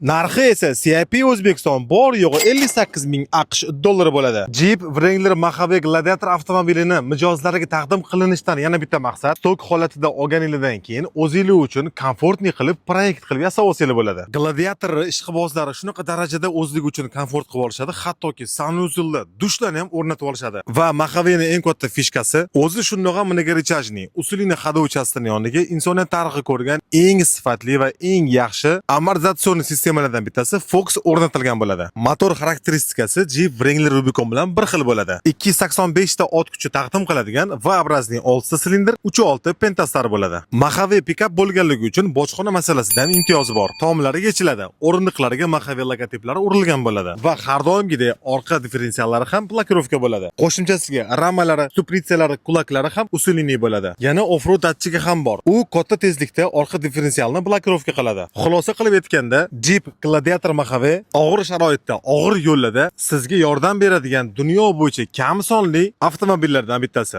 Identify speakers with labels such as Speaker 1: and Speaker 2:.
Speaker 1: Narxi esa CIP O'zbekiston bor yo'g'i 58 ming AQSh dollari bo'ladi. Jeep Wrangler Mojave Gladiator avtomobilini mijozlariga taqdim qilinishidan yana bitta maqsad stok holatida olganingizdan keyin o'zingiz uchun komfortli qilib proyekt qilib yasab olsangiz bo'ladi. Gladiator ishqibozlari shunaqa darajada o'zligi uchun komfort qilib olishadi, hattoki sanuzilda dushlarni ham o'rnatib olishadi. Va Mojavening eng katta fishkasi o'zi shundoq ham minigarechajni usulini haydovchisining yoniga insoniyat tarixi ko'rgan eng sifatli va eng yaxshi amortizatsion sistemalardan bittasi Fox o'rnatilgan bo'ladi. Motor xarakteristikasi Jeep Wrangler Rubicon bilan bir xil bo'ladi. 285 ta ot kuchi taqdim qiladigan va obrazning 6 ta silindr, 3.6 pentastar bo'ladi. Mojave pikap bo'lganligi uchun bojxona masalasida ham imtiyozi bor. Tomlari yechiladi, o'rindiqlariga Mojave logotiplari urilgan bo'ladi va har doimgidek orqa differensiallari ham blokirovka bo'ladi. Qo'shimchasiga ramalari, supritsiyalari, kulaklari ham usuliniy bo'ladi. Yana off-road datchigi ham bor. U katta tezlikda orqa differensialni blokirovka qiladi. Xulosa qilib aytganda, Jeep Gladiator Mojave og'ir sharoitda, og'ir yo'llarda sizga yordam beradigan dunyo bo'yicha kam sonli avtomobillardan bittasi.